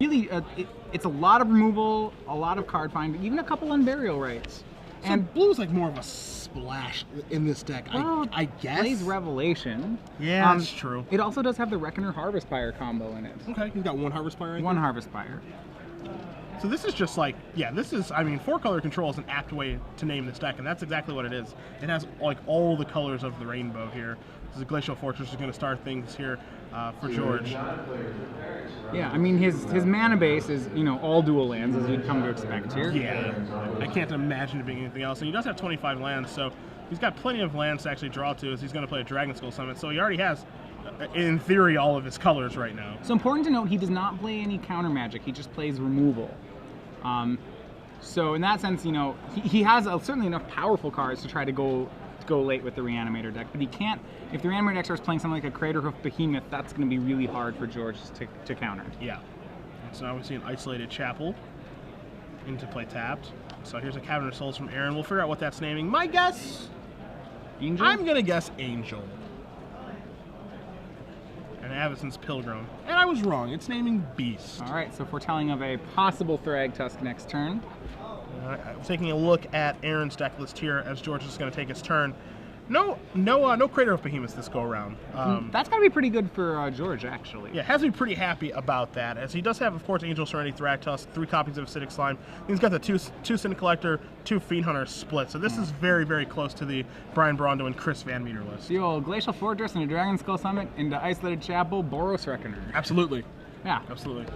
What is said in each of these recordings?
really, it's a lot of removal, a lot of card find, even a couple unburial rights. So And blue's like more of a splash in this deck, well, I guess. plays Revelation. Yeah, that's true. It also does have the Reckoner Harvest Pyre combo in it. Okay, he's got one Harvest Pyre. One Harvest Pyre. So this is just like, yeah, this is, I mean, 4-color control is an apt way to name this deck, and that's exactly what it is. It has like all the colors of the rainbow here. This is Glacial Fortress is going to start things here for George. Yeah, I mean his mana base is all dual lands as you'd come to expect here. Yeah, I can't imagine it being anything else. And he does have 25 lands, so he's got plenty of lands to actually draw to as he's going to play a Dragon Skull Summit. So he already has, in theory, all of his colors right now. So important to note, he does not play any counter magic. He just plays removal. So in that sense, he has certainly enough powerful cards to try to go late with the Reanimator deck, but he can't. If the Reanimator deck starts playing something like a Craterhoof Behemoth, that's going to be really hard for George to counter. Yeah. So now we see an Isolated Chapel into play tapped. So here's a Cavern of Souls from Aaron. We'll figure out what that's naming. My guess, Angel? I'm going to guess Angel. And Avacyn's Pilgrim. And I was wrong. It's naming Beast. All right, so foretelling of a possible Thragtusk next turn. I'm taking a look at Aaron's deck list here as George is going to take his turn. No Crater of Behemoths this go around. That's got to be pretty good for George, actually. Yeah, has me pretty happy about that, as he does have, of course, Angel Serenity, Thragtusk, 3 copies of Acidic Slime. He's got the two Sin Collector, 2 Fiend Hunter split. So this is very, very close to the Brian Brondo and Chris Van Meter list. The old Glacial Fortress and a Dragon Skull Summit into Isolated Chapel, Boros Reckoner. Absolutely. Yeah. Absolutely.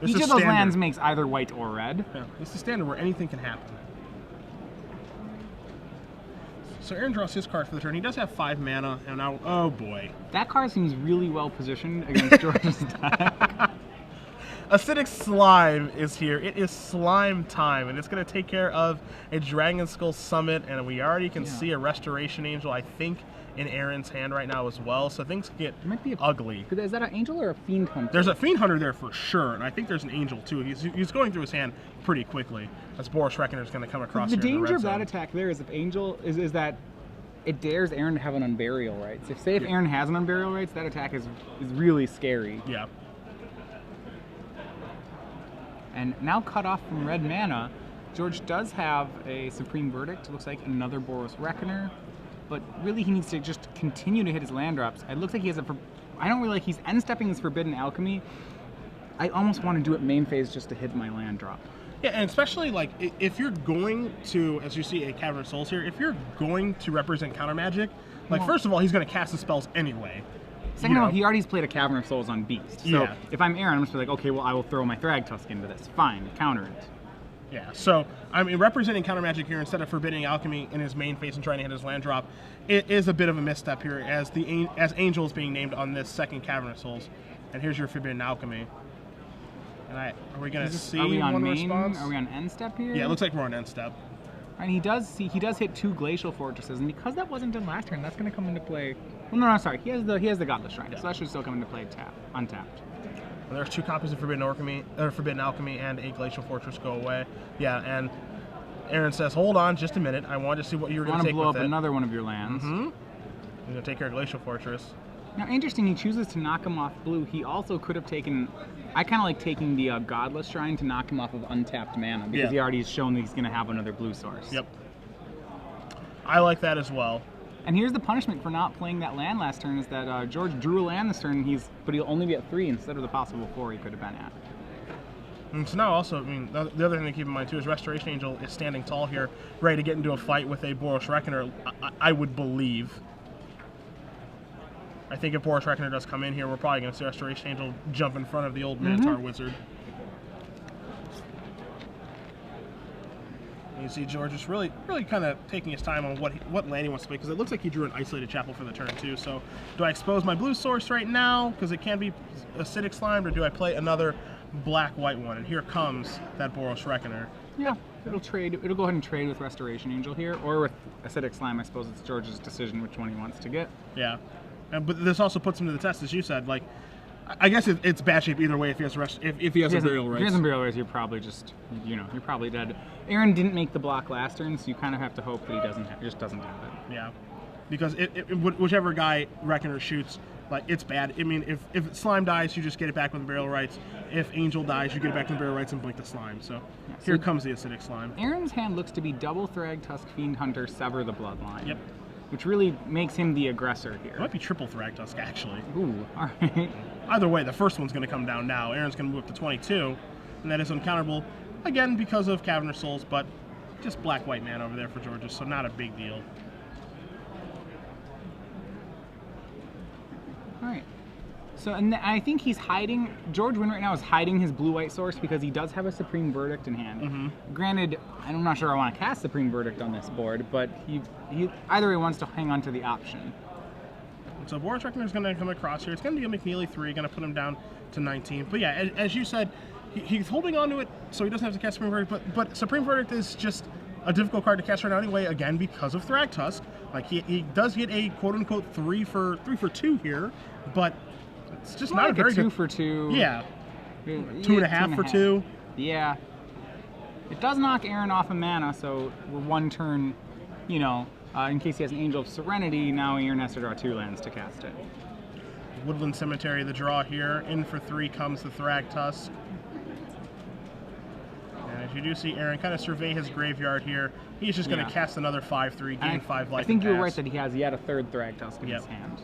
Each of those lands makes either white or red. Yeah, this is standard where anything can happen. So Aaron draws his card for the turn. He does have 5 mana, and now, oh boy. That card seems really well positioned against George's deck. Acidic Slime is here. It is slime time, and it's going to take care of a Dragon Skull Summit, and we already can see a Restoration Angel, I think, in Aaron's hand right now as well, so things get ugly. Is that an Angel or a Fiend Hunter? There's a Fiend Hunter there for sure, and I think there's an Angel too. He's going through his hand pretty quickly, as Boros Reckoner is going to come across the here in the danger red of that zone. attack there is if Angel is that it dares Aaron to have an Unburial Rights. If Aaron has an Unburial Rights, that attack is really scary. Yeah. And now cut off from red mana, George does have a Supreme Verdict. It looks like another Boros Reckoner, but really he needs to just continue to hit his land drops. It looks like he has I don't really like, he's end-stepping his Forbidden Alchemy. I almost want to do it main phase just to hit my land drop. Yeah, and especially like if you're going to, as you see a Cavern of Souls here, if you're going to represent counter magic, like first of all, he's going to cast the spells anyway. Second of all, he already played a Cavern of Souls on Beast. So Yeah. if I'm Aaron, I'm just like, okay, well, I will throw my Thragtusk into this. Fine, counter it. Yeah, so I mean, representing counter magic here instead of forbidding alchemy in his main phase and trying to hit his land drop, it is a bit of a misstep here as Angel is being named on this second Cavern of Souls. And here's your forbidden alchemy. And are we gonna see one response? Are we on end step here? Yeah, it looks like we're on end step. And he does hit 2 Glacial Fortresses, and because that wasn't done last turn, that's going to come into play. Well, no, sorry, he has the Godless Shrine, so that should still come into play untapped. And there's 2 copies of Forbidden Alchemy and a Glacial Fortress go away. Yeah, and Aaron says, "Hold on, just a minute. I wanted to see what you were going to take with it." Want to blow up another one of your lands. Mm-hmm. He's going to take care of Glacial Fortress. Now, interesting, he chooses to knock him off blue. He also could have taken... I kind of like taking the Godless Shrine to knock him off of untapped mana, because he already has shown that he's going to have another blue source. Yep. I like that as well. And here's the punishment for not playing that land last turn, is that George drew a land this turn, but he'll only be at 3 instead of the possible 4 he could have been at. And so now also, I mean, the other thing to keep in mind too is Restoration Angel is standing tall here, ready to get into a fight with a Boros Reckoner, I would believe. I think if Boros Reckoner does come in here, we're probably going to see Restoration Angel jump in front of the old Minotaur Wizard. You see George is really kind of taking his time on what land he wants to play, because it looks like he drew an Isolated Chapel for the turn too. So do I expose my blue source right now, because it can be Acidic Slime, or do I play another black-white one? And here comes that Boros Reckoner. Yeah, it'll go ahead and trade with Restoration Angel here, or with Acidic Slime. I suppose it's George's decision which one he wants to get. Yeah. But this also puts him to the test, as you said. Like, I guess it's bad shape either way if he has if he has Imperial Rights. If he has Imperial Rights, you're probably just, you're probably dead. Aaron didn't make the block last turn, so you kind of have to hope that he just doesn't have it. Yeah, because whichever guy Reckoner shoots Like, it's bad. I mean, if Slime dies, you just get it back with the Burial Rites. If Angel dies, you get it back with the Burial Rites and blink the Slime. So here comes the Acidic Slime. Aaron's hand looks to be double Thragtusk, Fiend Hunter, Sever the Bloodline. Yep. Which really makes him the aggressor here. It might be triple Thragtusk, actually. Ooh, all right. Either way, the first one's going to come down now. Aaron's going to move up to 22, and that is uncounterable, again, because of Cavernous Souls, but just black-white mana over there for Georgia, so not a big deal. All right. So, and I think he's hiding, George Nguyen right now is hiding his blue-white source because he does have a Supreme Verdict in hand. Granted, I'm not sure I want to cast Supreme Verdict on this board, but he either way wants to hang on to the option. So Boros Reckoner is going to come across here. It's going to be a McNeely 3, going to put him down to 19. But yeah, as you said, he's holding on to it so he doesn't have to cast Supreme Verdict, but Supreme Verdict is just a difficult card to cast right now anyway, again, because of Thragtusk. Like, he does get a quote-unquote 3 for 2 here, but it's just not a very good... 2 for 2. Yeah. 2.5 for 2. Yeah. It does knock Aaron off of mana, so we're one turn, you know, in case he has an Angel of Serenity, now Aaron has to draw 2 lands to cast it. Woodland Cemetery, the draw here. In for 3 comes the Thragtusk. And as you do see Aaron kind of survey his graveyard here, he's just going to cast another 5/3, gain 5 life. I think you're right that he has yet a third Thragtusk in his hand.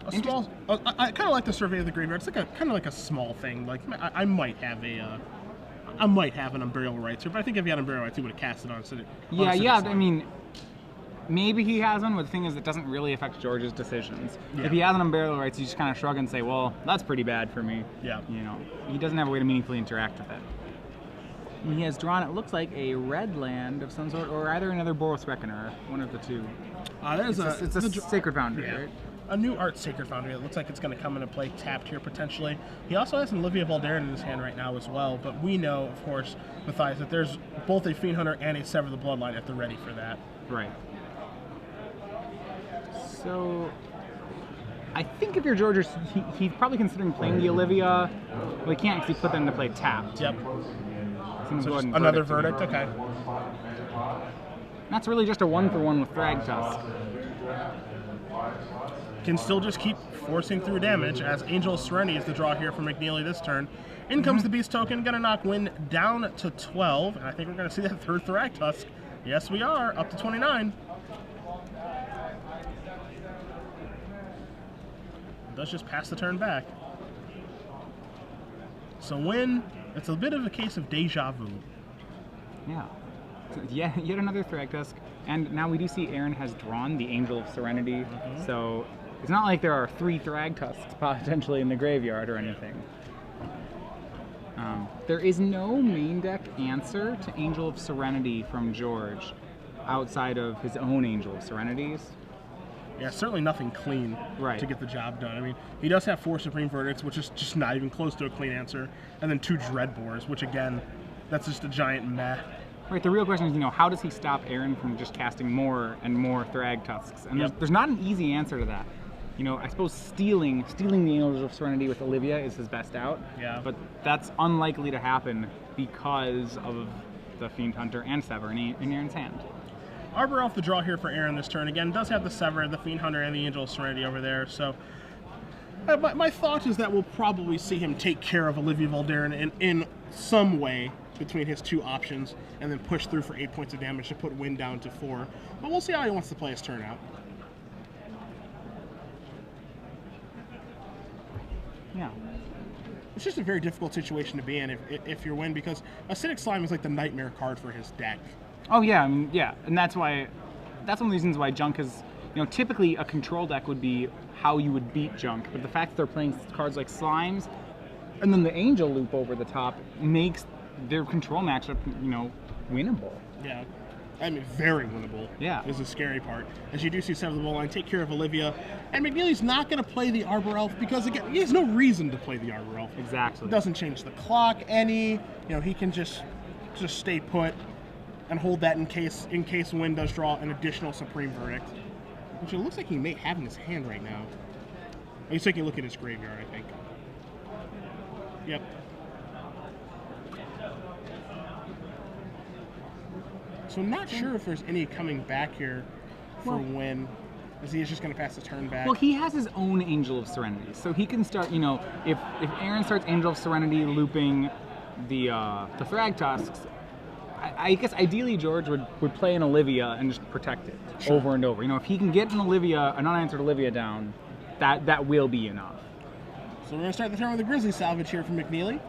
A small, I kind of like the survey of the graveyard. It's like kind of like a small thing. Like I might have an Unburial Rites here, but I think if he had Unburial Rites, he would have cast it on Acidic. Yeah. I mean, maybe he has one, but the thing is, it doesn't really affect George's decisions. Yeah. If he has an Unburial Rites, you just kind of shrug and say, "Well, that's pretty bad for me." Yeah. You know, he doesn't have a way to meaningfully interact with it. And he has drawn, it looks like, a red land of some sort, or either another Boros Reckoner, one of the two. It's a Sacred Foundry, right? A new art Sacred Foundry. It looks like it's going to come into play tapped here potentially. He also has an Olivia Valderin in his hand right now as well, but we know, of course, Matthias, that there's both a Fiend Hunter and a Sever the Bloodline at the ready for that. Right. So, I think if you're George, he's probably considering playing the Olivia. Well, he can't because he put them into play tapped. Yep. So just another verdict? Okay. That's really just a 1-for-1 with Thragtusk. Can still just keep forcing through damage as Angel of Serenity is the draw here for McNeely this turn. In comes the Beast Token, gonna knock Nguyen down to 12, and I think we're gonna see that third Thragtusk. Yes, we are, up to 29. Does just pass the turn back. So Nguyen, it's a bit of a case of deja vu. Yeah. Yet another Thragtusk, and now we do see Aaron has drawn the Angel of Serenity, so it's not like there are 3 Thragtusks potentially in the graveyard or anything. There is no main deck answer to Angel of Serenity from George outside of his own Angel of Serenities. Yeah, certainly nothing clean to get the job done. I mean, he does have 4 Supreme Verdicts, which is just not even close to a clean answer, and then 2 Dreadbores, which again, that's just a giant meh. Right, the real question is, you know, how does he stop Aaron from just casting more and more Thragtusks? And there's not an easy answer to that. You know, I suppose stealing the Angels of Serenity with Olivia is his best out. Yeah. But that's unlikely to happen because of the Fiend Hunter and Sever in Aaron's hand. Arbor Elf the draw here for Aaron this turn. Again, does have the Sever, the Fiend Hunter, and the Angel of Serenity over there. So my thought is that we'll probably see him take care of Olivia Valderin in some way between his 2 options, and then push through for 8 points of damage to put Nguyen down to 4. But we'll see how he wants to play his turn out. Yeah. It's just a very difficult situation to be in if you're Nguyen, because Acidic Slime is like the nightmare card for his deck. Oh yeah, I mean, yeah, and that's one of the reasons why Junk is, you know, typically a control deck would be how you would beat Junk, but the fact that they're playing cards like Slimes, and then the Angel loop over the top makes their control matchup, you know, winnable. Yeah. I mean, very winnable. Yeah. Is the scary part. As you do see Sever the Bloodline take care of Olivia, and McNeely's not going to play the Arbor Elf because, again, he has no reason to play the Arbor Elf. Exactly. It doesn't change the clock any. You know, he can just stay put and hold that in case Nguyen does draw an additional Supreme Verdict, which it looks like he may have in his hand right now. He's taking a look at his graveyard, I think. Yep. So I'm not sure if there's any coming back here for Nguyen. Is he just going to pass the turn back? Well, he has his own Angel of Serenity, so he can start. You know, if Aaron starts Angel of Serenity looping the Thrag Tusks, I guess ideally George would play an Olivia and just protect it over and over. You know, if he can get an unanswered Olivia down, that will be enough. So we're going to start the turn with a Grizzly Salvage here from McNeely.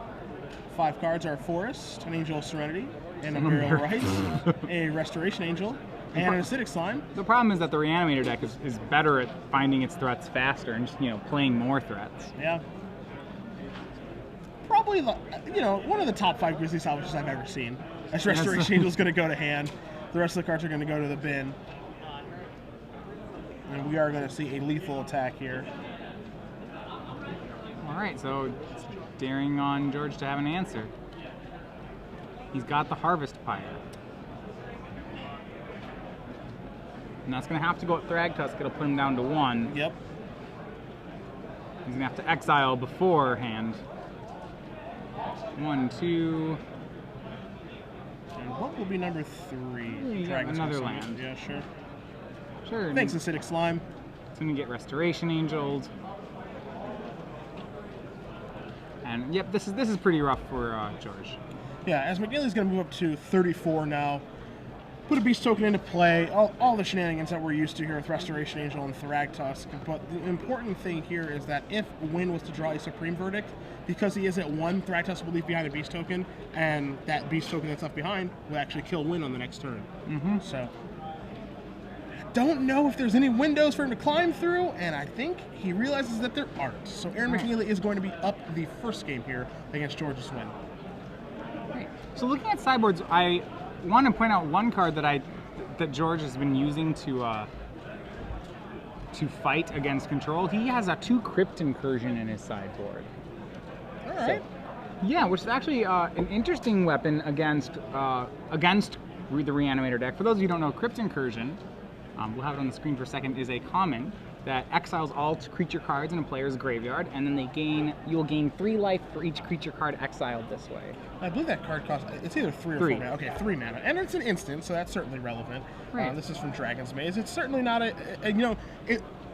5 cards are Forest, an Angel of Serenity, and a Burial Rites, a Restoration Angel, and an Acidic Slime. The problem is that the Reanimator deck is better at finding its threats faster and just, you know, playing more threats. Yeah. Probably, you know, one of the top 5 Grizzly Salvages I've ever seen. As Restoration Angel is going to go to hand. The rest of the cards are going to go to the bin. And we are going to see a lethal attack here. Alright, so it's daring on George to have an answer. He's got the Harvest Pyre. And that's going to have to go at Thrag Tusk. It'll put him down to 1. Yep. He's going to have to exile beforehand. 1, 2. And what will be number 3? Another land. Yeah, sure. Sure. Thanks, Acidic Slime. It's going to get Restoration Angeled. And yep, this is pretty rough for George. Yeah, as McNeely's going to move up to 34 now. Put a Beast Token into play. All the shenanigans that we're used to here with Restoration Angel and Thrag Tusk. But the important thing here is that if Nguyen was to draw a Supreme Verdict, because he is at 1, Thrag Tusk will leave behind a Beast Token, and that Beast Token that's left behind will actually kill Nguyen on the next turn. So, don't know if there's any windows for him to climb through, and I think he realizes that there aren't. So Aaron McNeely is going to be up the first game here against George's win. Right. So looking at sideboards, I want to point out one card that George has been using to fight against control. He has a 2 Crypt Incursion in his sideboard. All right. So, yeah, which is actually an interesting weapon against the Reanimator deck. For those of you who don't know, Crypt Incursion, we'll have it on the screen for a second, is a common that exiles all creature cards in a player's graveyard, and then you'll gain 3 life for each creature card exiled this way. I believe that card costs, it's either 3 or 4 mana. Okay, 3 mana. And it's an instant, so that's certainly relevant. Right. This is from Dragon's Maze. It's certainly not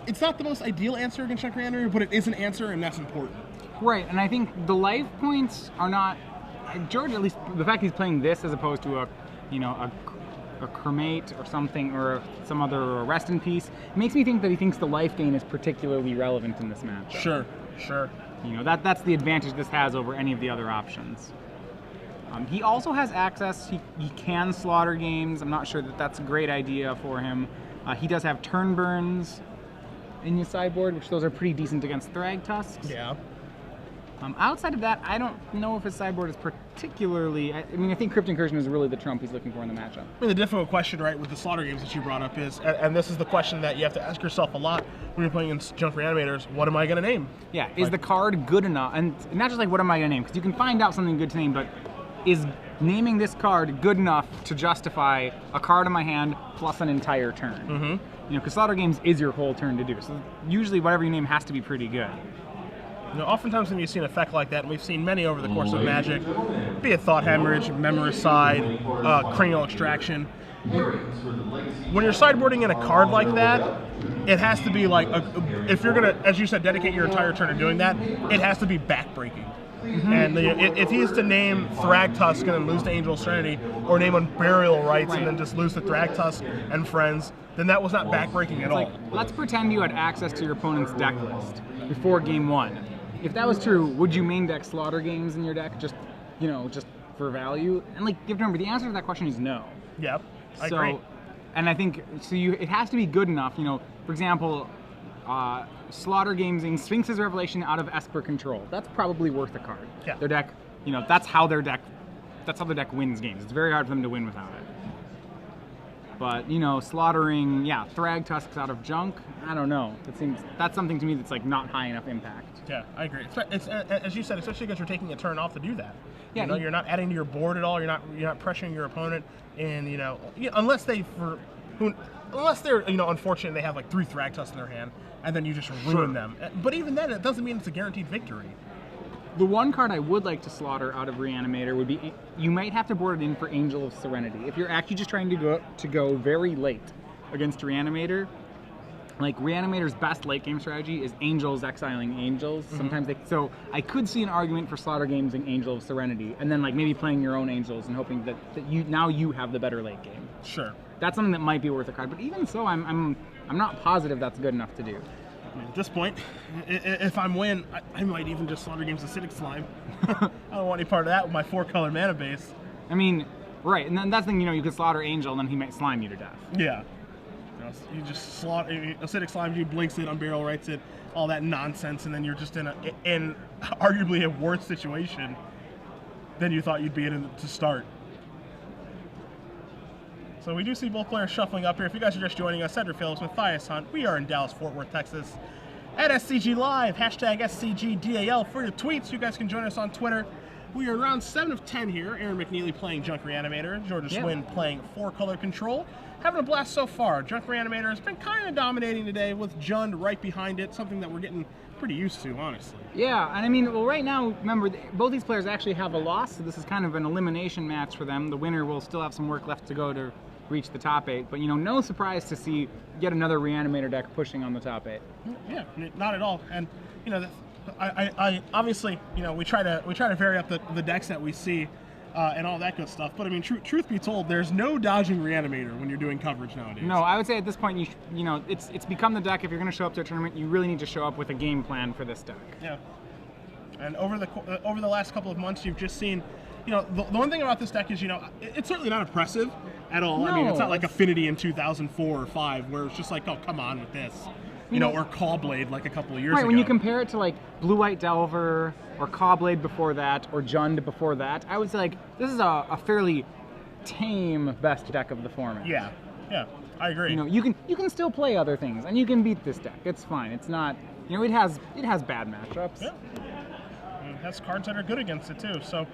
it's not the most ideal answer against Chuck Reanimator, but it is an answer, and that's important. Right, and I think the life points are not, George, at least the fact he's playing this as opposed to a Cremate or something, or some other Rest in Peace, makes me think that he thinks the life gain is particularly relevant in this matchup. Sure. You know, that's the advantage this has over any of the other options. He also has access, he can slaughter games. I'm not sure that that's a great idea for him. He does have turn burns in his sideboard, which those are pretty decent against Thrag Tusks. Yeah. Outside of that, I don't know if his sideboard is particularly... I think Crypt Incursion is really the trump he's looking for in the matchup. I mean, the difficult question, right, with the slaughter games that you brought up is, and this is the question that you have to ask yourself a lot when you're playing against Junk Reanimators, what am I going to name? Yeah, is the card good enough? And not just like, what am I going to name? Because you can find out something good to name, but is naming this card good enough to justify a card in my hand plus an entire turn? Mm-hmm. You know, because slaughter games is your whole turn to do. So usually whatever you name has to be pretty good. You know, oftentimes when you see an effect like that, and we've seen many over the course of Magic, be it Thought Hemorrhage, Memoricide, Cranial Extraction, when you're sideboarding in a card like that, it has to be like, if you're going to, as you said, dedicate your entire turn to doing that, it has to be backbreaking. Mm-hmm. And if he is to name Thrag Tusk and then lose to Angel of Serenity, or name on Burial Rites and then just lose to Thrag Tusk and friends, then that was not backbreaking at all. Let's pretend you had access to your opponent's deck list before game 1. If that was true, would you main deck slaughter games in your deck just for value? And remember, the answer to that question is no. Yep, I agree. And I think it has to be good enough. You know, for example, slaughter games, Sphinx's Revelation out of Esper Control. That's probably worth a card. Yeah. Their deck, that's how their deck wins games. It's very hard for them to win without it. But slaughtering, Thrag Tusks out of Junk, I don't know. That's something to me that's not high enough impact. Yeah, I agree. It's as you said, especially because you're taking a turn off to do that. Yeah, you're not adding to your board at all. You're not pressuring your opponent, and unless they're unfortunate, they have 3 Thrag Tusks in their hand, and then you just ruin them. But even then, it doesn't mean it's a guaranteed victory. The one card I would like to slaughter out of Reanimator would be, you might have to board it in for Angel of Serenity. If you're actually just trying to go very late against Reanimator, like Reanimator's best late game strategy is Angels exiling Angels. Sometimes so I could see an argument for Slaughter gaming Angel of Serenity, and then like maybe playing your own Angels and hoping that you have the better late game. Sure. That's something that might be worth a card, but even so, I'm not positive that's good enough to do. At this point, if I'm Nguyen, I might even just Slaughter Games Acidic Slime. I don't want any part of that with my 4-color mana base. I mean, right, and then that's the thing, you could Slaughter Angel and then he might slime you to death. Yeah. You just slaughter Acidic Slime, you blinks it, unbarrel writes it, all that nonsense, and then you're just in arguably a worse situation than you thought you'd be in to start. So we do see both players shuffling up here. If you guys are just joining us, Cedric Phillips, Matthias Hunt. We are in Dallas, Fort Worth, Texas at SCG Live, hashtag SCGDAL for your tweets. You guys can join us on Twitter. We are around 7 of 10 here. Aaron McNeely playing Junk Reanimator. Georgia Swin playing 4-color control. Having a blast so far. Junk Reanimator has been kind of dominating today with Jund right behind it, something that we're getting pretty used to, honestly. Yeah, and I mean, well, right now, remember, both these players actually have a loss, so this is kind of an elimination match for them. The winner will still have some work left to go to reach the top 8, but no surprise to see yet another Reanimator deck pushing on the top 8. Yeah, not at all. And I obviously we try to vary up the decks that we see and all that good stuff. But I mean, truth be told, there's no dodging Reanimator when you're doing coverage nowadays. No, I would say at this point, it's become the deck. If you're going to show up to a tournament, you really need to show up with a game plan for this deck. Yeah. And over the last couple of months, you've just seen. The one thing about this deck is, it's certainly not oppressive at all. No, I mean, it's not like Affinity in 2004 or 5, where it's just like, oh, come on with this. Or Callblade like a couple of years ago. Right, when you compare it to like Blue-White Delver, or Callblade before that, or Jund before that, I would say like, this is a fairly tame best deck of the format. Yeah, I agree. You can still play other things, and you can beat this deck. It's fine. It's not, it has bad matchups. Yeah. It has cards that are good against it too, so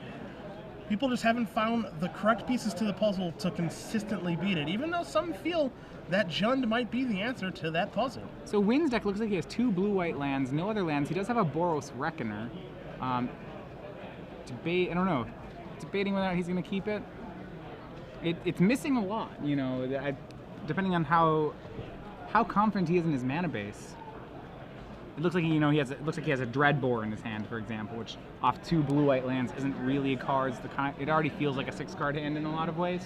people just haven't found the correct pieces to the puzzle to consistently beat it, even though some feel that Jund might be the answer to that puzzle. So Nguyen's deck looks like he has 2 blue-white lands, no other lands. He does have a Boros Reckoner. I don't know, debating whether he's going to keep it. It's missing a lot, depending on how confident he is in his mana base. It looks like he has a Dreadbore in his hand, for example, which off 2 blue-white lands isn't really a card. It already feels like a 6-card hand in a lot of ways.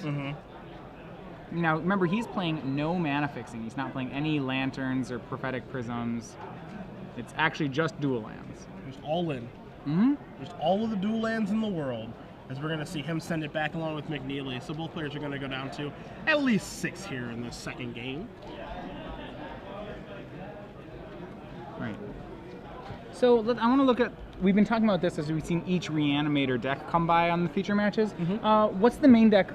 Now, remember, he's playing no mana fixing. He's not playing any Lanterns or Prophetic Prisms. It's actually just dual lands. Just all in. Just all of the dual lands in the world, as we're going to see him send it back along with McNeely. So both players are going to go down to at least 6 here in this second game. Right. So I want to look at, we've been talking about this as we've seen each Reanimator deck come by on the feature matches. What's the main deck,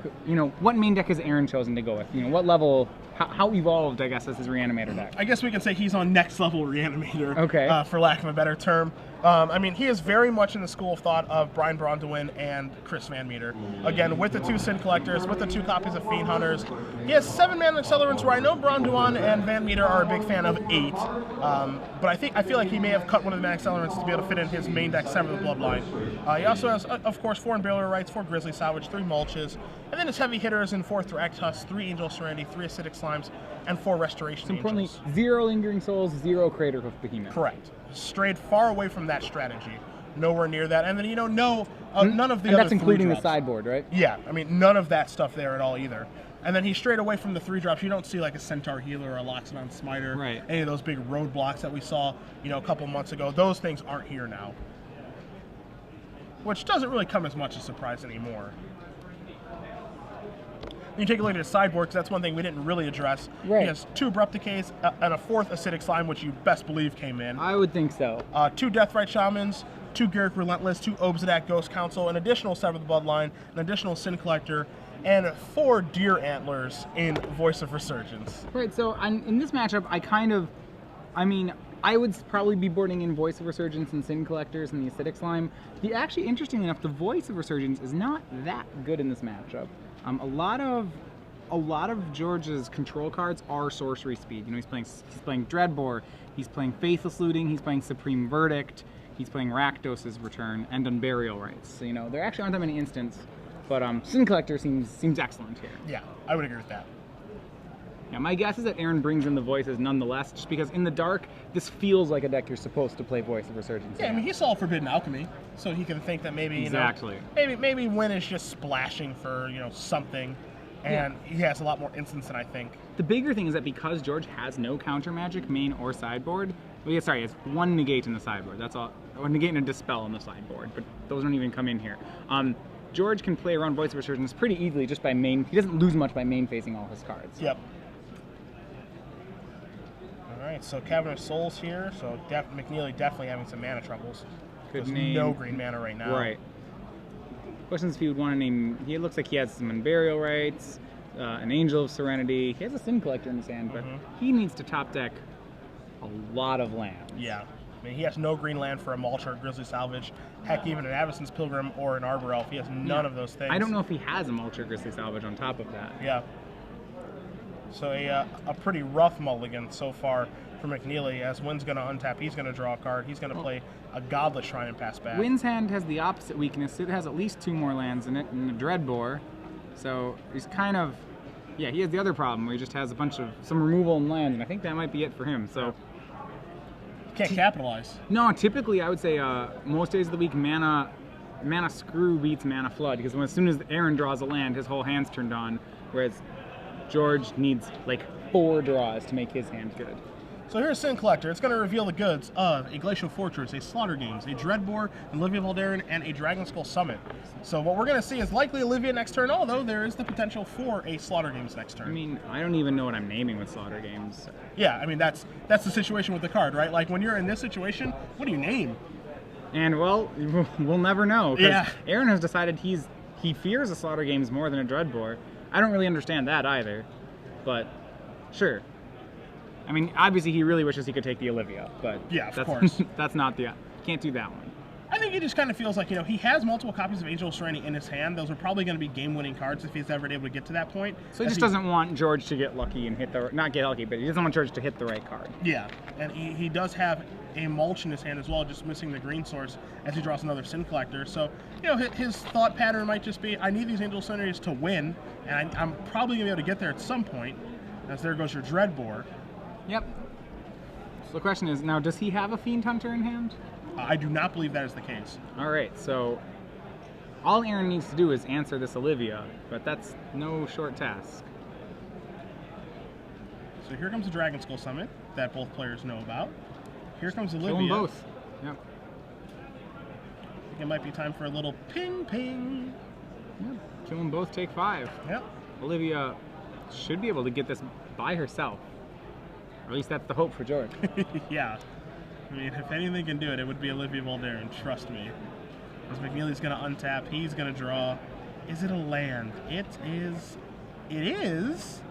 what main deck has Aaron chosen to go with? What level, how evolved, I guess, is his Reanimator deck? I guess we can say he's on next level Reanimator, okay. For lack of a better term. I mean, he is very much in the school of thought of Brian Bronduin and Chris Van Meter. Again, with the 2 Sin Collectors, with the 2 copies of Fiend Hunters. He has 7 mana accelerants, where I know Bronduin and Van Meter are a big fan of 8. But I feel like he may have cut one of the mana accelerants to be able to fit in his main deck, Sever the Bloodline. He also has, of course, 4 Unbarrel Rights, 4 Grizzly Salvage, 3 Mulches, and then his heavy hitters in 4 Thragtusk, 3 Angel Serenity, 3 Acidic Slimes, and 4 Restoration So importantly, Angels. 0 Lingering Souls, 0 Crater Hoof Behemoth. Correct. Strayed far away from that strategy. Nowhere near that. And then, none of the other that's including 3 the drops. sideboard, right? Yeah, I mean, none of that stuff there at all either. And then he strayed away from the 3 drops. You don't see like a Centaur Healer or a Loxodon Smiter. Right. Any of those big roadblocks that we saw, a couple months ago. Those things aren't here now. Which doesn't really come as much as a surprise anymore. You take a look at his sideboard, because that's one thing we didn't really address. Right. He has 2 Abrupt Decays and a 4th Acidic Slime, which you best believe came in. I would think so. 2 Deathrite Shamans, 2 Garruk Relentless, 2 Obsidian Ghost Council, an additional Sever the Bloodline, an additional Sin Collector, and 4 Deer Antlers in Voice of Resurgence. Right, so in this matchup, I would probably be boarding in Voice of Resurgence and Sin Collectors and the Acidic Slime. Actually, interestingly enough, the Voice of Resurgence is not that good in this matchup. A lot of George's control cards are sorcery speed. He's playing Dreadbore, he's playing Faithless Looting, he's playing Supreme Verdict, he's playing Rakdos' Return, and Unburial Rights. So there actually aren't that many instants, but Sin Collector seems excellent here. Yeah, I would agree with that. Yeah, my guess is that Aaron brings in the voices nonetheless, just because in the dark, this feels like a deck you're supposed to play Voice of Resurgence. Yeah, I mean, he saw Forbidden Alchemy, so he can think that maybe, exactly. Maybe Nguyen is just splashing for, something, and he has a lot more instance than I think. The bigger thing is that because George has no counter magic, main or sideboard, it's one negate in the sideboard, that's all, or negate and a dispel on the sideboard, but those don't even come in here. George can play around Voice of Resurgence pretty easily just by main, he doesn't lose much by main facing all his cards. Yep. Alright, so Cavern of Souls here, so McNeely definitely having some mana troubles. Good There's name. no green mana right now. Right. Questions if he would want to name, he looks like he has some Unburial Rights, an Angel of Serenity, he has a Sin Collector in his hand, but he needs to top deck a lot of lands. Yeah. I mean, he has no green land for a Mulch or a Grizzly Salvage. Heck, even an Avacyn's Pilgrim or an Arbor Elf. He has none of those things. I don't know if he has a Mulch or Grizzly Salvage on top of that. Yeah. So a pretty rough mulligan so far for McNeely, as Nguyen's going to untap. He's going to draw a card. He's going to play a Godless Shrine and pass back. Nguyen's hand has the opposite weakness. It has at least 2 more lands in it and a Dreadbore. So he's kind of, yeah, he has the other problem where he just has a bunch of some removal in lands, and I think that might be it for him. So can't capitalize. No, typically I would say most days of the week mana screw beats mana flood, because as soon as Aaron draws a land, his whole hand's turned on, whereas George needs like 4 draws to make his hand good. So here's Sin Collector. It's going to reveal the goods of a Glacial Fortress, a Slaughter Games, a Dreadbore, an Olivia Voldaren, and a Dragon Skull Summit. So what we're going to see is likely Olivia next turn, although there is the potential for a Slaughter Games next turn. I mean, I don't even know what I'm naming with Slaughter Games. Yeah, I mean, that's the situation with the card, right? Like, when you're in this situation, what do you name? And, well, we'll never know. Yeah. Aaron has decided he fears a Slaughter Games more than a Dreadbore. I don't really understand that either, but sure. I mean, obviously he really wishes he could take the Olivia, but yeah, of course. That's not can't do that one. I think he just kind of feels like, he has multiple copies of Angel of Serenity in his hand. Those are probably going to be game-winning cards if he's ever able to get to that point. So he just doesn't want George to get lucky and not get lucky, but he doesn't want George to hit the right card. Yeah, and he does have a Mulch in his hand as well, just missing the green source as he draws another Sin Collector. So, his thought pattern might just be, I need these Angel of Serenities to win, and I'm probably going to be able to get there at some point, as there goes your Dreadbore. Yep. So the question is, now, does he have a Fiend Hunter in hand? I do not believe that is the case. All right, so all Aaron needs to do is answer this Olivia, but that's no short task. So here comes the Dragon Skull Summit that both players know about. Here comes Olivia. Kill them both. Yep. I think it might be time for a little ping. Yep. Kill them both, take 5. Yep. Olivia should be able to get this by herself. Or at least that's the hope for George. Yeah. I mean, if anything can do it, it would be Olivia Voldaren, trust me. As McNeely's going to untap, he's going to draw. Is it a land? It is. It's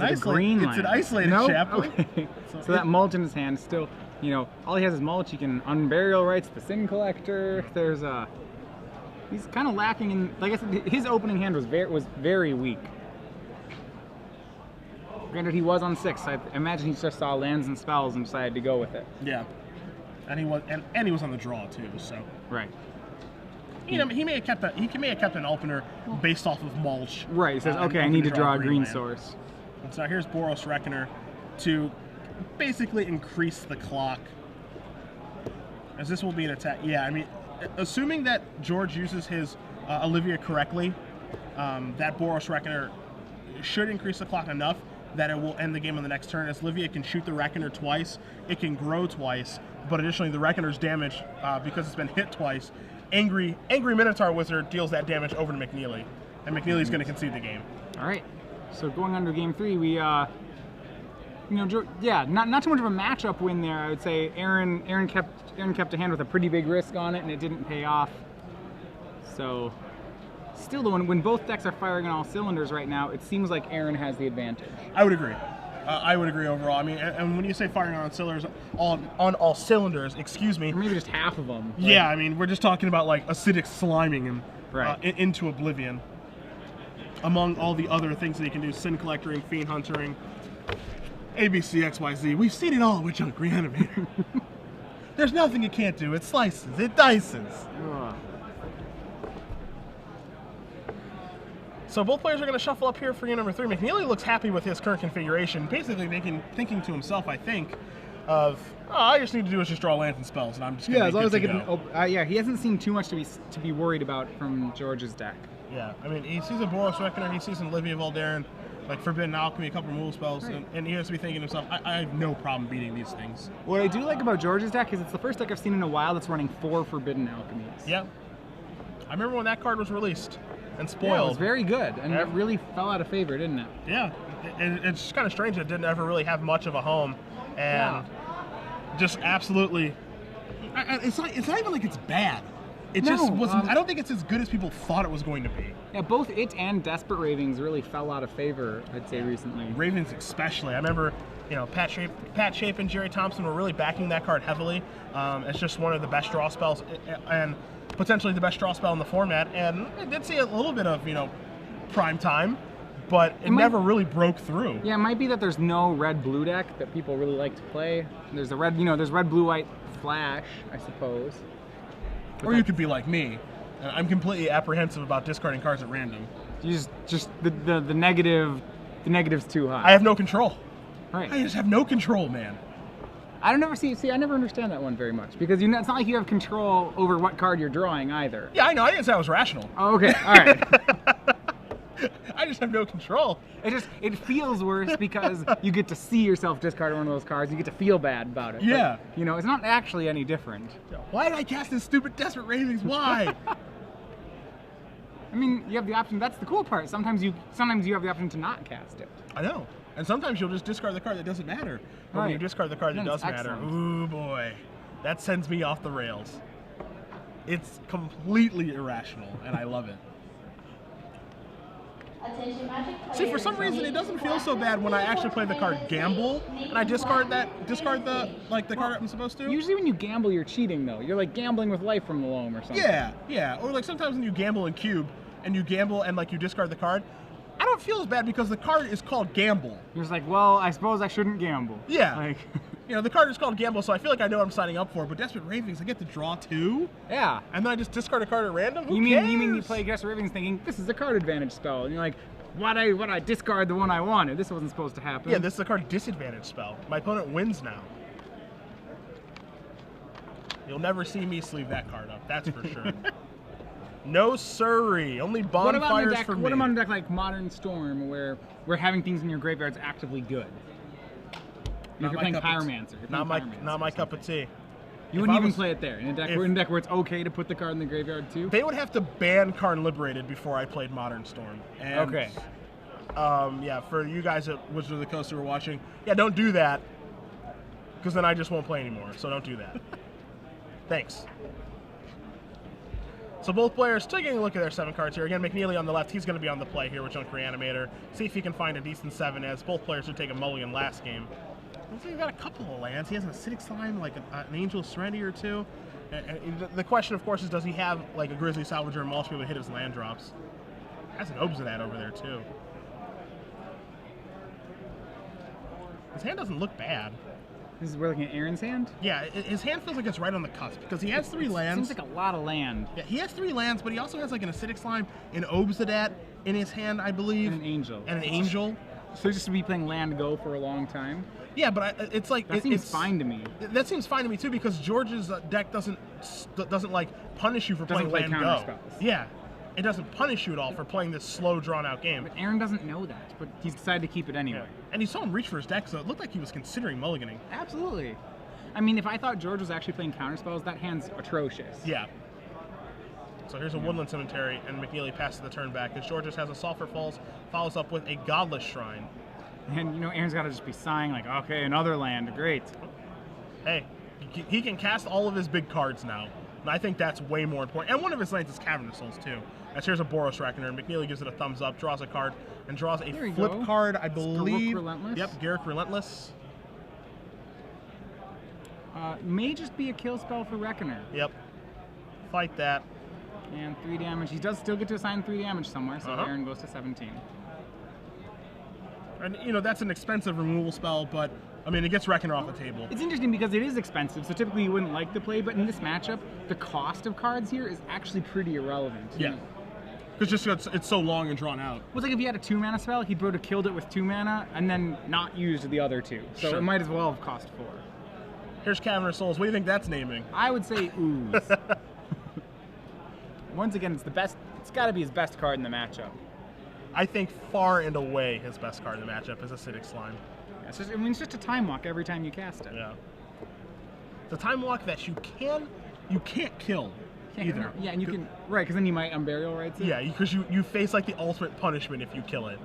a green land. It's an isolated chaplain. Okay. So that Mulch in his hand still, all he has is Mulch. He can Unburial Rights the Sin Collector. There's he's kind of lacking in, like I said, his opening hand was very weak. Granted, he was on 6. I imagine he just saw lands and spells and decided to go with it. Yeah, and he was on the draw too. So right. He may have kept an opener based off of Mulch. Right. He says, okay, I need to draw a green source. And so here's Boros Reckoner to basically increase the clock, as this will be an attack. Yeah, I mean, assuming that George uses his Olivia correctly, that Boros Reckoner should increase the clock enough that it will end the game on the next turn. As Olivia can shoot the Reckoner twice, it can grow twice, but additionally the Reckoner's damage, because it's been hit twice, Angry Minotaur Wizard deals that damage over to McNeely, and McNeely's going to concede the game. All right, so going under game 3, we, not too much of a matchup win there. I would say Aaron kept a hand with a pretty big risk on it, and it didn't pay off. So, still, though, when both decks are firing on all cylinders right now, it seems like Aaron has the advantage. I would agree. I would agree overall. I mean, and when you say firing on cylinders, on all cylinders, excuse me. Or maybe just half of them. Yeah, I mean, we're just talking about like acidic sliming him right. Into oblivion. Among all the other things that he can do, Sin Collectoring, Fiend Huntering, ABC, XYZ. We've seen it all with Junk Reanimator. There's nothing it can't do. It slices. It dices. Ugh. So both players are going to shuffle up here for game number 3. McNeely looks happy with his current configuration, basically thinking to himself, I think, of, oh, all I just need to do is just draw lands and spells, and I'm just going to be good to go. Yeah, he hasn't seen too much to be worried about from George's deck. Yeah, I mean, he sees a Boros Reckoner, he sees an Olivia Voldaren, like Forbidden Alchemy, a couple removal spells, right. and he has to be thinking to himself, I have no problem beating these things. What I do like about George's deck is it's the first deck I've seen in a while that's running 4 Forbidden Alchemies. Yeah. I remember when that card was released and spoiled. Yeah, it was very good, and it really fell out of favor, didn't it? Yeah, it's just kind of strange it didn't ever really have much of a home, and just absolutely, it's not even like it's bad. It just wasn't. I don't think it's as good as people thought it was going to be. Yeah, both it and Desperate Ravings really fell out of favor, I'd say, recently. Ravens especially. I remember, Pat Shape and Jerry Thompson were really backing that card heavily. It's just one of the best draw spells, and potentially the best draw spell in the format. And I did see a little bit of, prime time, but it never really broke through. Yeah, it might be that there's no red-blue deck that people really like to play. There's the red, there's red-blue-white Flash, I suppose. But or you could be like me. I'm completely apprehensive about discarding cards at random. You just the negative's too high. I have no control. Right. I just have no control, man. I never understand that one very much because it's not like you have control over what card you're drawing either. Yeah, I know. I didn't say I was rational. Oh, okay. All right. I just have no control. It feels worse because you get to see yourself discard one of those cards. You get to feel bad about it. Yeah. But, it's not actually any different. Why did I cast this stupid Desperate Ravings? Why? I mean, you have the option. That's the cool part. Sometimes you have the option to not cast it. I know. And sometimes you'll just discard the card that doesn't matter. But when you discard the card that does matter, ooh boy, that sends me off the rails. It's completely irrational, and I love it. See, for some reason, it doesn't feel so bad when I actually play the card Gamble, and I discard the card I'm supposed to. Usually when you gamble, you're cheating, though. You're like gambling with life from the loam or something. Yeah. Or like sometimes when you gamble in Cube, and you gamble and like you discard the card, I don't feel as bad because the card is called Gamble. You're just like, well, I suppose I shouldn't gamble. Yeah. Like, the card is called Gamble, so I feel like I know what I'm signing up for. But Desperate Ravings, I get to draw 2. Yeah. And then I just discard a card at random. Who cares? You mean you play Desperate Ravings thinking this is a card advantage spell, and you're like, why'd I discard the one I wanted? This wasn't supposed to happen. Yeah, this is a card disadvantage spell. My opponent wins now. You'll never see me sleeve that card up. That's for sure. No siree. Only bonfires for me. What about a deck like Modern Storm, where having things in your graveyard is actively good? If you're playing Pyromancer. Not my cup of tea. You wouldn't even play it there in a deck where it's okay to put the card in the graveyard too. They would have to ban Karn Liberated before I played Modern Storm. And, okay. Yeah, for you guys at Wizards of the Coast who are watching, yeah, don't do that, because then I just won't play anymore. So don't do that. Thanks. So both players taking a look at their 7 cards here. Again, McNeely on the left, he's going to be on the play here with Junk Reanimator. See if he can find a decent 7, as both players would take a mulligan last game. He's got a couple of lands. He has an Acidic Slime, like an Angel Serenity or 2. And the question, of course, is does he have like a Grizzly Salvager and Mulch to be able to hit his land drops? Has an Obsidian over there, too. His hand doesn't look bad. This is where looking at Aaron's hand? Yeah, his hand feels like it's right on the cusp because he has 3 lands. Seems like a lot of land. Yeah, he has 3 lands, but he also has like an Acidic Slime, an Obsidian in his hand, I believe. And an Angel. And an Angel. So he's just to be playing land go for a long time? Yeah, but it's like that seems fine to me. That seems fine to me too because George's deck doesn't like punish you for playing land go. Spells. Yeah, it doesn't punish you at all for playing this slow, drawn-out game. But Aaron doesn't know that, but he's decided to keep it anyway. Yeah. And you saw him reach for his deck, so it looked like he was considering mulliganing. Absolutely. I mean, if I thought George was actually playing counterspells, that hand's atrocious. Yeah. So here's a Woodland Cemetery, and McNeely passes the turn back as George just has a Sulphur Falls, follows up with a Godless Shrine. And, Aaron's got to just be sighing like, okay, another land, great. Hey, he can cast all of his big cards now. And I think that's way more important. And one of his lands is Cavernous Souls, too. As here's a Boros Reckoner, and McNeely gives it a thumbs up, draws a card, and draws a flip card, I believe. Garruk Relentless? Yep, Garruk Relentless. May just be a kill spell for Reckoner. Yep. Fight that. And 3 damage. He does still get to assign 3 damage somewhere, so Aaron goes to 17. And, that's an expensive removal spell, but, I mean, it gets Reckoner off the table. It's interesting because it is expensive, so typically you wouldn't like the play, but in this matchup, the cost of cards here is actually pretty irrelevant. Yeah. Because it's so long and drawn out. Well, it's like if he had a 2-mana spell, he would have killed it with 2 mana and then not used the other 2. So Sure. it might as well have cost 4. Here's Cavernous Souls. What do you think that's naming? I would say Ooze. Once again, it's the best. It's got to be his best card in the matchup. I think far and away his best card in the matchup is Acidic Slime. Yeah, it's just a time walk every time you cast it. Yeah. The time walk that you can't kill either. Yeah, and you can because then you might Unburial Rights it. Yeah, because you face like the ultimate punishment if you kill it.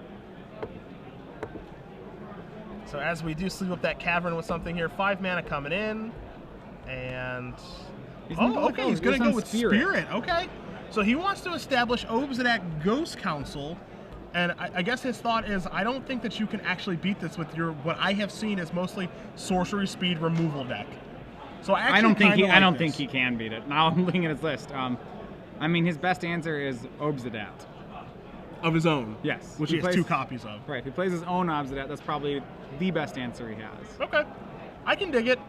So as we do sleeve up that cavern with something here, 5 mana coming in, and he's gonna go with Spirit. Okay, so he wants to establish Obsidian Ghost Council, and I guess his thought is, I don't think that you can actually beat this with your what I have seen is mostly sorcery speed removal deck. So I don't think he can beat it. Now I'm looking at his list. I mean, his best answer is Obsidian. Of his own. Yes. Which he has 2 copies of. Right. If he plays his own Obsidian, that's probably the best answer he has. Okay. I can dig it.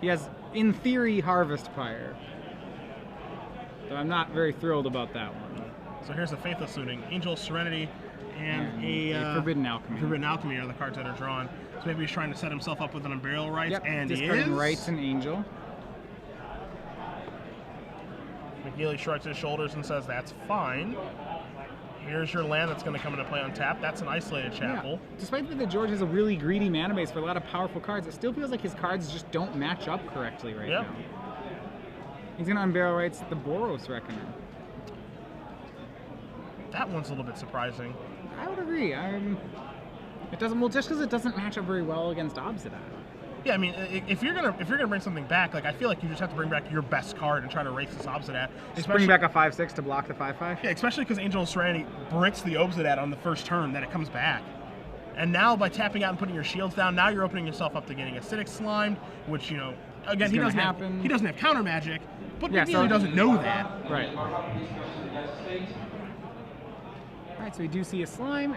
He has, in theory, Harvest Pyre. So I'm not very thrilled about that one. So here's a Faithless Looting, Angel Serenity, and a Forbidden Alchemy. Forbidden Alchemy are the cards that are drawn. So maybe he's trying to set himself up with an Unburial Rights, and he is. Rights and Angel. McNeely shrugs his shoulders and says, that's fine. Here's your land that's going to come into play on tap. That's an Isolated Chapel. Yeah. Despite the fact that George has a really greedy mana base for a lot of powerful cards, it still feels like his cards just don't match up correctly right now. He's going to Unburial Rights the Boros Reckoner. That one's a little bit surprising. I would agree. It doesn't just because it doesn't match up very well against Obsidian. Yeah, I mean, if you're gonna bring something back, like I feel like you just have to bring back your best card and try to race this Obsidian. Just bring back a 5/6 to block the 5/5. Yeah, especially because Angel of Serenity bricks the Obsidian on the first turn that it comes back. And now by tapping out and putting your shields down, now you're opening yourself up to getting Acidic Slimed, which again he doesn't have counter magic, but he doesn't know that. Right. Alright, so we do see a slime.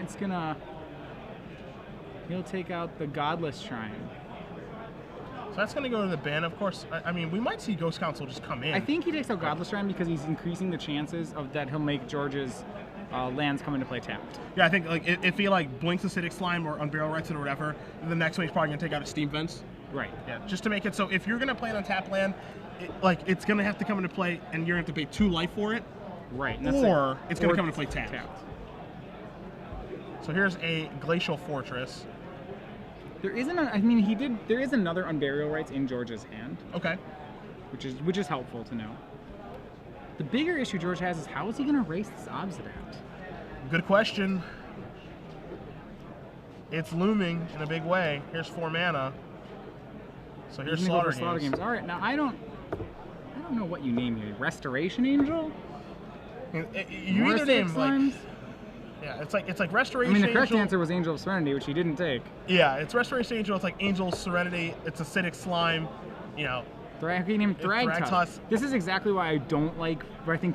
He'll take out the Godless Shrine. So that's going to go to the bin, of course. I mean, we might see Ghost Council just come in. I think he takes out Godless Shrine because he's increasing the chances of that he'll make George's lands come into play tapped. Yeah, I think like if he blinks Acidic Slime or Unburial Rights it or whatever, the next one he's probably going to take out a Steam Vents. Right. Yeah, just to make it so if you're going to play it on tap land, it's going to have to come into play and you're going to have to pay 2 life for it. Right. Or it's going to come into play tapped. So here's a Glacial Fortress. There is another Unburial Rights in George's hand. Okay. Which is helpful to know. The bigger issue George has is how is he going to race this Obsidian? Good question. It's looming in a big way. Here's 4 mana. So here's Slaughter Games. All right, now I don't know what you name here. Restoration Angel? You either name yeah, it's like Restoration Angel. I mean, the correct answer was Angel of Serenity, which he didn't take. Yeah, it's Restoration Angel. It's like Angel Serenity. It's Acidic Slime. Thragtusk. This is exactly why I don't like. I think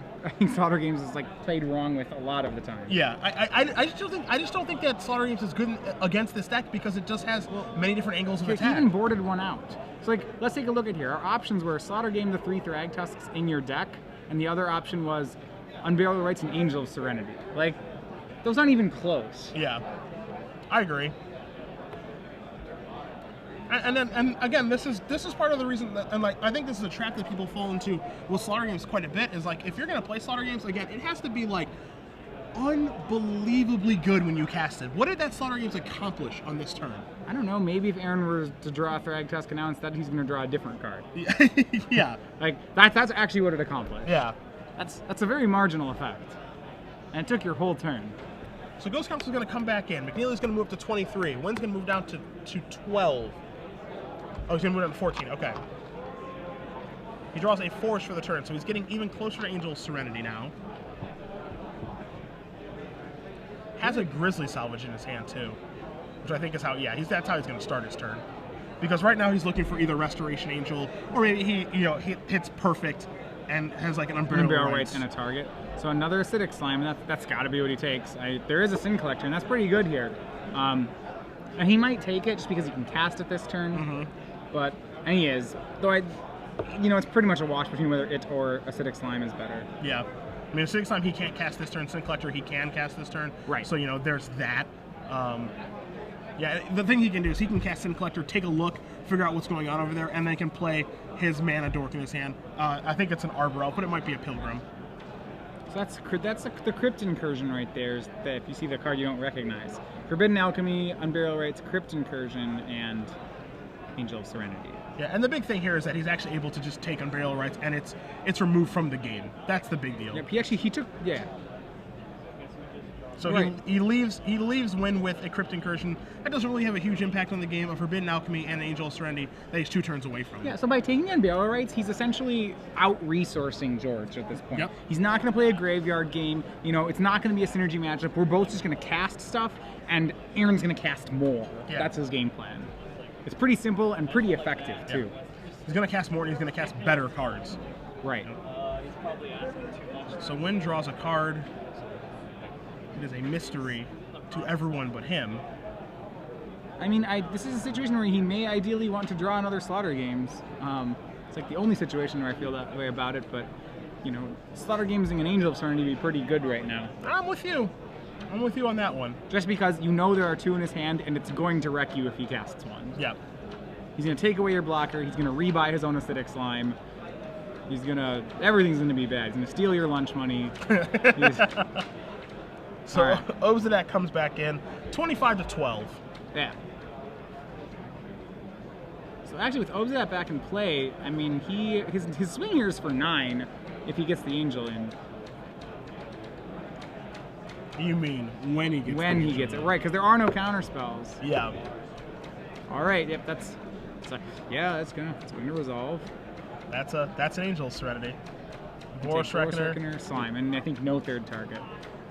Slaughter Games is played wrong with a lot of the time. Yeah, I just don't think that Slaughter Games is good against this deck because it just has many different angles of attack. He even boarded one out. So let's take a look at here. Our options were Slaughter Game the 3 Thragtusks in your deck, and the other option was Unburial Rights and Angel of Serenity. Those aren't even close. Yeah, I agree. And again, this is part of the reason that, I think this is a trap that people fall into with Slaughter Games quite a bit. Is if you're gonna play Slaughter Games again, it has to be unbelievably good when you cast it. What did that Slaughter Games accomplish on this turn? I don't know. Maybe if Aaron were to draw a Thragtusk and now instead he's gonna draw a different card. Yeah. That's actually what it accomplished. Yeah. That's a very marginal effect, and it took your whole turn. So Ghost Council is going to come back in. McNeely's going to move up to 23. Nguyen's going to move down to 12. Oh, he's going to move down to 14. Okay. He draws a force for the turn, so he's getting even closer to Angel's Serenity now. Has a Grizzly Salvage in his hand, too. Which I think is how, that's how he's going to start his turn. Because right now he's looking for either Restoration Angel, or maybe he hits Perfect and has an Unburial Rights and a target. So another Acidic Slime, and that's got to be what he takes. There is a Sin Collector, and that's pretty good here. And he might take it just because he can cast it this turn. Mm-hmm. And he is. Though it's pretty much a wash between whether it or Acidic Slime is better. Yeah. I mean, the next time he can't cast this turn, Sin Collector, he can cast this turn. Right. So, you know, there's that. Yeah, the thing he can do is he can cast Sin Collector, take a look, figure out what's going on over there, and then can play his Mana Dork in his hand. I think it's an Arborel, but it might be a Pilgrim. So that's the Crypt Incursion right there. Is that if you see the card you don't recognize. Forbidden Alchemy, Unburial Rites, Crypt Incursion, and Angel of Serenity. Yeah, and the big thing here is that he's actually able to just take Unburial Rites, and it's removed from the game. That's the big deal. Yep, he took. So right. he leaves Nguyen with a Crypt Incursion. That doesn't really have a huge impact on the game. A Forbidden Alchemy and Angel of Serenity that he's 2 turns away from. Yeah, so by taking Unburial Rites, he's essentially out-resourcing George at this point. Yep. He's not going to play a graveyard game. You know, it's not going to be a synergy matchup. We're both just going to cast stuff, and Aaron's going to cast more. Yeah. That's his game plan. It's pretty simple and pretty effective, too. Yeah. He's going to cast more, and he's going to cast better cards. Right. So Nguyen draws a card. It is a mystery to everyone but him. I mean, this is a situation where he may ideally want to draw another Slaughter Games. It's like the only situation where I feel that way about it, but, you know, Slaughter Games and an Angel of Serenity would be pretty good right now. I'm with you. I'm with you on that one. Just because you know there are 2 in his hand, and it's going to wreck you if he casts one. Yeah. He's going to take away your blocker. He's going to rebuy his own Acidic Slime. He's going to... Everything's going to be bad. He's going to steal your lunch money. So right. Obsidian comes back in, 25-12. Yeah. So actually, with Obsidian back in play, I mean, his swing here is for 9 if he gets the Angel in. You mean when he gets when he gets it, right? Because there are no counter spells. Yeah. All right. Yep. That's it's gonna resolve. That's an Angel Serenity. Boros Reckoner, Slime, and I think no third target.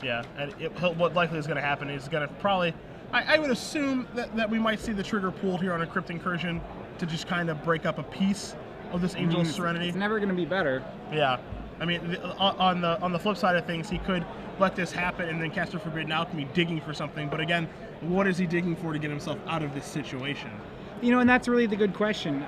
Yeah, and what likely is going to happen is going to probably, I would assume that we might see the trigger pulled here on a Crypt Incursion to just kind of break up a piece of this Angel of Serenity. It's never going to be better. Yeah, I mean, on the flip side of things, he could let this happen and then cast a Forbidden Alchemy digging for something, but again, what is he digging for to get himself out of this situation? You know, and that's really the good question.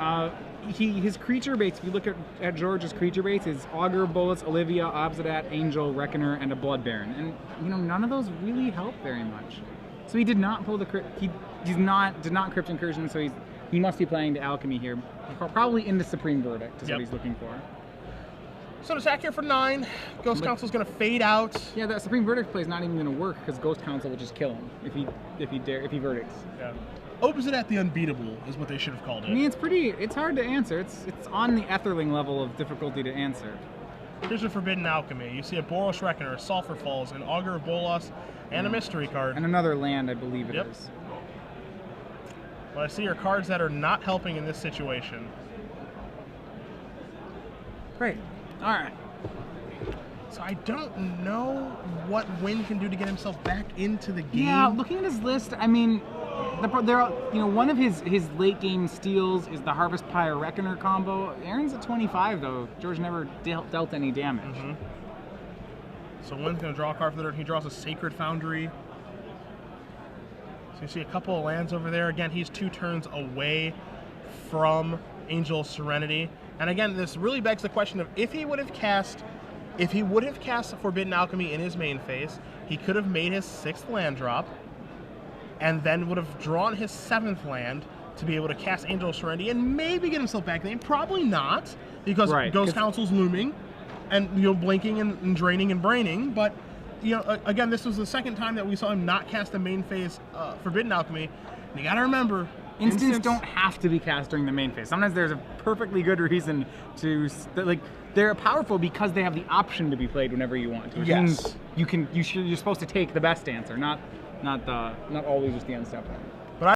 His creature base, if you look at George's creature base, is Augur, Bolas, Olivia, Obsidat, Angel, Reckoner, and a Blood Baron. And, you know, none of those really help very much. So he did not pull the did not Crypt Incursion, so he must be playing the Alchemy here. Probably into Supreme Verdict is what he's looking for. So to attack here for 9, Ghost Council's going to fade out. Yeah, that Supreme Verdict play is not even going to work because Ghost Council will just kill him if he verdicts. Yeah. Obsidat the Unbeatable is what they should have called it. I mean, it's hard to answer. It's on the Etherling level of difficulty to answer. Here's a Forbidden Alchemy. You see a Boros Reckoner, a Sulphur Falls, an Augur of Bolas, and a mystery card. And another land, I believe it is. Well, I see are cards that are not helping in this situation. Great. All right. So I don't know what Nguyen can do to get himself back into the game. Yeah, looking at his list, I mean, one of his late game steals is the Harvest Pyre Reckoner combo. Aaron's at 25 though. George never dealt any damage. Mm-hmm. So Nguyen's going to draw a card for the turn. He draws a Sacred Foundry. So you see a couple of lands over there. Again, he's 2 turns away from Angel Serenity. And again, this really begs the question of if he would have cast Forbidden Alchemy in his main phase, he could have made his 6th land drop, and then would have drawn his 7th land to be able to cast Angel Serenity and maybe get himself back in the game. Probably not, because Ghost Council's looming, and blinking and draining and braining. But again, this was the second time that we saw him not cast the main phase Forbidden Alchemy. And you got to remember, instants don't have to be cast during the main phase. Sometimes there's a perfectly good reason to they're powerful because they have the option to be played whenever you want to. Which means you're supposed to take the best answer, not always just the unstepped one.